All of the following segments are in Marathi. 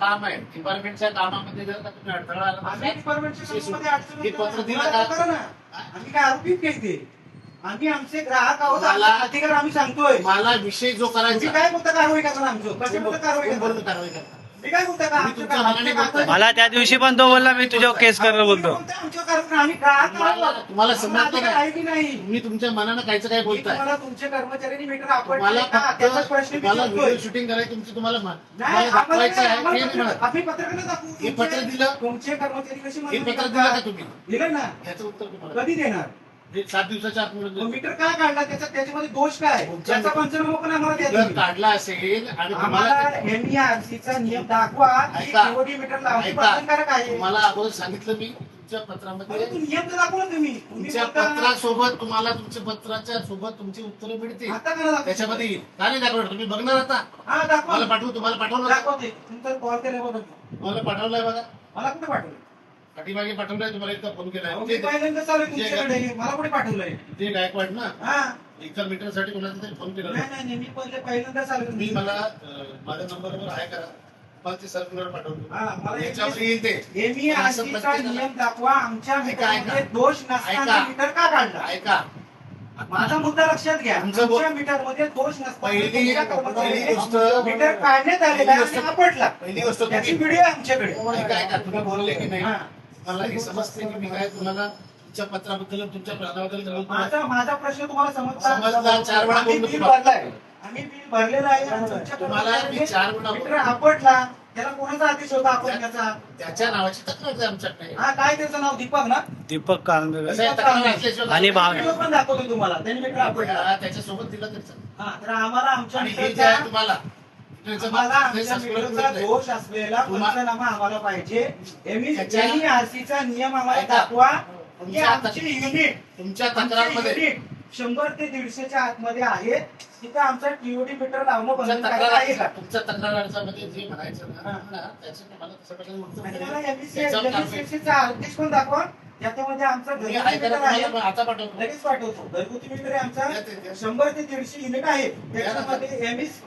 काम आहे, डिपार्टमेंटच्या कामामध्ये जर का तुम्ही अडथळा आला आम्ही डिपार्टमेंटच्या कामामध्ये अडचण हे पत्र दिलं का? करा ना. आम्ही काय आरोपीत नाही ते. आम्ही आमचे ग्राहक आहोत, मला- आमचा अधिकार आम्ही सांगतोय. मला विषय जो तुम्ही करायचा काय बोलता कारवाई करणार आमचं? कशाबद्दल कारवाई कोण करणार? बोलतो कारवाई करणार? मी काय बोलता का? तुम्ही तुमच्या मनाने बोलताय. मला त्या दिवशी पण तो बोलला मी तुझ्यावर केस करणार बोलतो. आमच्या कारवाई आम्ही ग्राहक आहोत. तुम्हाला आम्हाला समजतं अधिकार का? आहे की नाही? तुम्ही तुमच्या मनानं कायचं काय मी बोलताय? तुम्हाला तुमच्या कर्मचाऱ्यांनी मीटर आपण मला त्याचा प्रश्न तुम्हाला विचारतोय. व्हिडिओ शूटिंग करायची तुमची तुम्हाला नाही, तुम्हाला दाखवायचं आहे हे नाही म्हणत. आम्ही पत्रकार दाखवू. हे पत्र दिलं? तुमचे कर्मचारी कशी हे मान्य पत्र करतात? दिलं का तुम्ही? दिलं ना. याचं उत्तर तुम्हाला कधी देणार? हे 7 दिवसाच्या आतमध्ये तो देतो. मीटर काय काढला? त्याच्यामध्ये दोष काय? तुमच्या- त्याचा पंचनामा पण आम्हाला द्या जर तुम्ही. काढला असेल आणि आम्हाला तुम्हाला एमईआरसीचा नियम दाखवा की ऐका. सीओडी मीटर लावणे ऐका. बंधनकारक आहे. तुम्हाला अगोदर सांगितलं मी तुमच्या पत्रामध्ये परंतु नियम तर दाखवा ना तुम्ही. तुम्ही तुमच्या बोलता- पत्रासोबत तुम्हाला तुमच्या पत्राच्या सोबत तुमची उत्तरं मिळतील. आता करा दाखवा. त्याच्यामध्ये येईल. का नाही दाखवणार? तुम्ही बघणार आता हा दाखवा. मला पाठवू तुम्हाला पाठवलं दाखवते. तुमचा कॉल केल्याबद्दल तुम्हाला पाठवलंय बघा मला कुठे पाठवलं? पाठीमागे पाठवलंय तुम्हाला एकदा फोन केलाय मी पहिल्यांदा चालू आहे तुमच्याकडे. मला कुठे पाठवलंय? ते गायकवाड ना हा एका मीटरसाठी कोणाचा तरी फोन केला नाही नाही नाही, मी पहिल्यांदा चालू आहे तुम्ही तुमच्याकडे. मला माझ्या नंबरवर आहे करा मला ते सर्क्युलर हा, पाठवतो मला याच्यावर येईल ते एमईआरसीचा नियम दाखवा. आमच्या ऐका, मीटरमध्ये ऐका. दोष नसताना ऐका. मीटर का काढला? ऐका माझा मुद्दा लक्षात घ्या. तुमचं बोल- आमच्या मीटरमध्ये दोष नसताना पहिली तुमच्या कर्मचाऱ्याने पहिली गोष्ट मीटर काढण्यात आलेला आहे आणि आपटला. पहिली गोष्ट त्याची तुम्ही व्हिडिओ आहे आमच्याकडे. ऐका ऐका तुम्ही बोलले की नाही हा. मला हे समजते की मी काय तुम्हाला तुमच्या पत्राबद्दल तुमच्या प्राणाबद्दल बोलतो. माझा प्रश्न तुम्हाला समजला? समजला, 4 वेळा आम्ही बोललो बिल तुम्हाला. भरलाय. आम्ही बिल भरलेलं आहे आणि तुमच्या तुम्हाला मी कर्मचाऱ्याने 4 वेळा मीटर आपटला. त्याला कोणाचा आदेश होता आपटण्याचा? त्याच्या नावाची तक्रार आहे आमच्याकडे हा, काय त्याचं नाव? दीपक ना? दीपक कांबळे कसं आहे, तक्रार असल्याशिवाय आणि भाव- व्हिडिओ पण दाखवतो तुम्हाला. त्यांनी मीटर आपटला. हा, त्याच्यासोबत दिलं तरी चालेल. हा, तर आम्हाला आमच्या आणि हे जे मीटरचा आहे तुम्हाला त्याचं आम्हाला हे आमच्या सर्क्युलर मीटरचा मिळतंय. दोष असलेला तुम्हा- पंचनामा आम्हाला पाहिजे. त्याच्या- एमईआरसीचा नियम आम्हाला ऐका. दाखवा की तुमच्या आमचे युनिट तुमच्या तक्रारमध्ये 100 ते 150च्या आतमध्ये आहे. तिथे आमचा टीओडी मीटर लावणं बंधनकारक आहे का? तुमच्या तक्रार अर्जामध्ये जे म्हणायचं ना हा. त्याचं तुम्हाला तसं प्रकारे उत्तर आणि मिळेल. मला त्याच्यावर कारवाई- एमईसीचा आदेश पण दाखवा. त्याच्यामध्ये आमचा तुम्ही घरगुती ऐका ना, मीटर आहे. तुम्हाला आता पाठवतो. लगेच पाठवतो. घरगुती मीटर आहे आमचा द्या ते, द्या. 100 ते 150 युनिट आहे. त्याच्यामध्ये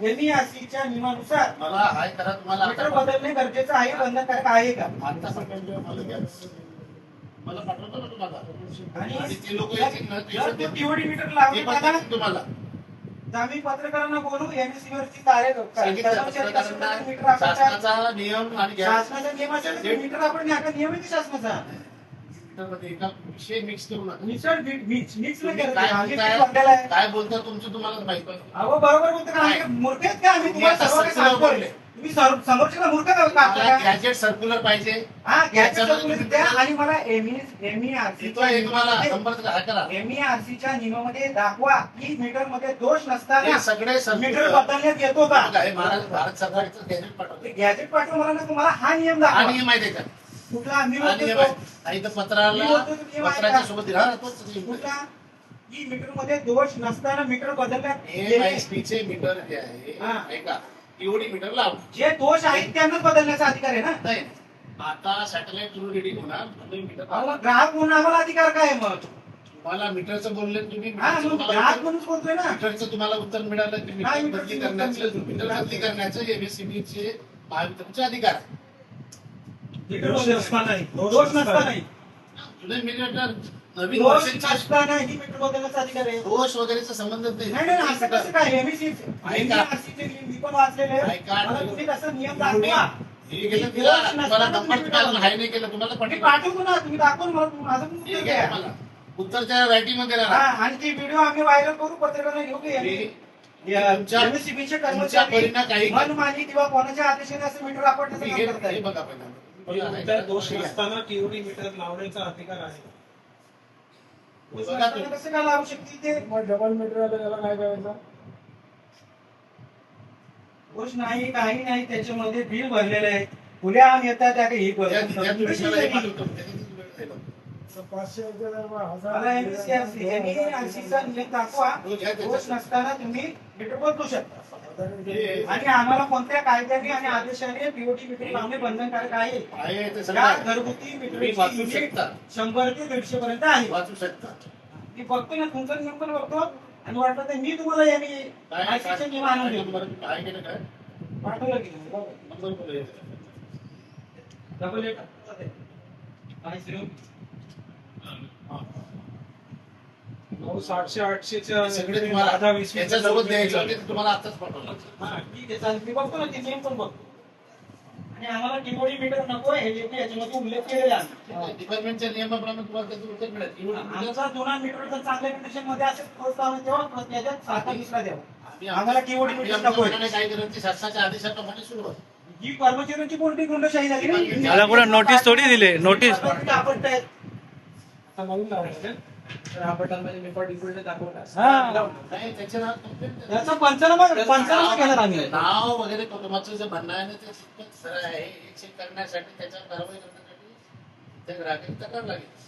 एमईआरसीच्या नियमानुसार मला हाय करा तुम्हाला मीटर आता बदलणे गरजेचं आहे, बंधनकारक आहे का? आता पाठवतो, मला द्या. मला पाठवतो ना तुम्हाला आणि आणि ते लोक येतील ना ते जर पण तो टीओडी मीटर लावले देतील त्याला तुम्हाला तर आम्ही पत्रकारांना बोलू. एमएससी वरती कार्य सांगितलं कर्मचारी कसं पत्रकारांना मीटर आपटतात. शासनाचा नियम आणि शासनाच्या नियमाच्या मीटर आपण हा नियम आहे की शासनाचा? मध्ये एका विषय मिक्स करू नका. मिक्सर मिक्स नाही तुम्ही करत. काय आम्ही बोलताय ते भरलेलं आहे. काय बोलता तुमचं तुम्हाला माहित पाहिजे. अहो बरोबर बोलतो का? आम्ही मूर्ख आहेत का? आम्ही तुम्ही तुम्हाला आता सर्व काही सर्कुलर सांगतोय. बोलले. तुम्ही समोरच्याला मूर्ख का मला आपल्याला? गॅजेट सर्क्युलर पाहिजे हा गॅजेट त्याच्यामध्ये सर्क्युलर द्या आणि मला तिथं हे तुम्हाला संपर्क हा करा. एमईआरसीच्या नियमामध्ये दाखवा की मीटर मध्ये दोष नसताना हे सगळे मीटर सर्क्युलर बदलण्यात येतो का? हे भारत सरकारचं गॅजेट पाठवते. गॅजेट पाठवा मला ना. तुम्हाला हा नियम हा दाखवा. नियम आहे त्याच्यात. कुठला आम्ही हा नियम बोलतो आहे. नाही तर पत्राला मी बोलतो तुम्ही पत्राच्या ऐका. सोबत दिला ना तोच नियम आहे. कुठला की मीटर मध्ये दोष नसताना मीटर बदलण्यात हे गेले. एसपीचे मीटर जे आहे हा. ऐका एवढी मीटर लावून जे दोष आहेत त्यांनाच बदलण्याचा अधिकार आहे ना. नाही आता सॅटेलाइट थ्रू रिडिंग होणार तुम्ही मीटर अहो, मग ग्राहक म्हणून आम्हाला अधिकार काय आहे मग? तुम्हाला मीटरचं बोलले तुम्ही हा मीटरचं मग तुम्हाला ग्राहक उत्तर- म्हणून बोलतोय ना. मीटरचं तुम्हाला उत्तर मिळालं की काय मीटर मीटरचं बदली उत्तर करण्याचं मिळालं? मीटर बदली करण्याचं एमएससीबीचे महावितरणचे अधिकार आहे. दोष नसतानाही तुला मीटर नवीन दोष वर्षाची नसतानाही मीटर बदलण्याचा अधिकार आहे. दोष वगैरेचा संबंध नाही नाही असं कसं काय? एमईआरसीचे मी पण वाचलेले आहे. ऐका. मला तुम्ही कसं नियम दाखवा. हे गेलं तिला तुम्हाला नंबर तुम्हाला हाय नाही केलं तुम्हाला मी पाठवलं. पाठवतो ना. तुम्ही दाखवा ना मला. माझं पण हे उत्तर घ्या द्या. तुम्हाला उत्तरच्या रायटिंग मध्ये हा, राहा. आणि ती व्हिडिओ आम्ही व्हायरल करू. पत्रकारांना घेऊ की एमएससीबीचे तुमच्या परीनं काही मनमानी किंवा कोणाच्या आदेशाने असं मीटर आपटण्याचं तुम्ही काम हे करताय. हे बघा पहिला. त्या दोष नसताना टीओडी मीटर लावण्याचा अधिकार आहे. दोष नसताना कसं काय लावू शकते ते? मग डबल मीटर आलं त्याला काय करायचं? दोष नाही, काही नाही. त्याच्यामध्ये बिल भरलेलं आहे. खुल्या आम येतात त्या काही त्या- त्या तुम्ही मला हे पाठवतो. त्याच्यात वेळ नाही लागत. 500 मला एमएससीचा नियम दाखवा. दोष नसताना तुम्ही मीटर बदलू शकता. हे- आणि आम्हाला कोणत्या कायद्याने आणि आदेशाने पीओटी मीटर लावणे बंधनकारक आहे? आहे ते सगळं या आहे. घरगुती तुम्ही मीटरची वाचू युनिट शकता 100 ते 150 पर्यंत आहे. वाचू शकता. मी बघतो ना तुमचा नियम पण बघतो आणि वाटलं तर मी तुम्हाला यांनी काय आरसीचे नियम आणून देतो. नंबर काय केलं काय पाठवलं की नाही? बघा. नंबर बोला. डबल लेटर काय zero? 700 800च्या सगळे तुम्हाला 10-20 याच्यासोबत द्यायचं होते ते तुम्हाला आताच पाठवलं. हा, ठीक आहे चालेल. मी बघतो ना ते नेम पण बघतो. आणि आम्हाला टीओडी मीटर नको हे जे काही याच्यामध्ये उल्लेख केलेला आहे. डिपार्टमेंटच्या नियमाप्रमाणे तुम्हाला त्याचं उत्तर मिळेल. एवढं म्हणजे आमचा जुना मीटर जर चांगल्या कंडिशन मध्ये असेल प्रोत्साहन तेव्हा त्याच्यात 27 द्यावा. आम्ही आम्हाला टीओडी मीटर आमच्या नको मनाने काय करायचं शासनाच्या आदेशाप्रमाणे सुरू आहे. जी कर्मचाऱ्यांची कोणती गुंडशाही झाली ना? मला कुठं नोटीस थोडी दिली नोटीस आपण ते- आता नवीन लावायचं. हा. नाही त्याच्या नावात complaint द्या. याचा पंचनामा घेणार आम्ही. नाव वगैरे कुटुंबाचं जे म्हणणं आहे ना ते तितकंच खरं आहे. हे चेक करण्यासाठी त्याच्यावर कारवाई करण्यासाठी त्या ग्राहकाची तक्रार लागेल.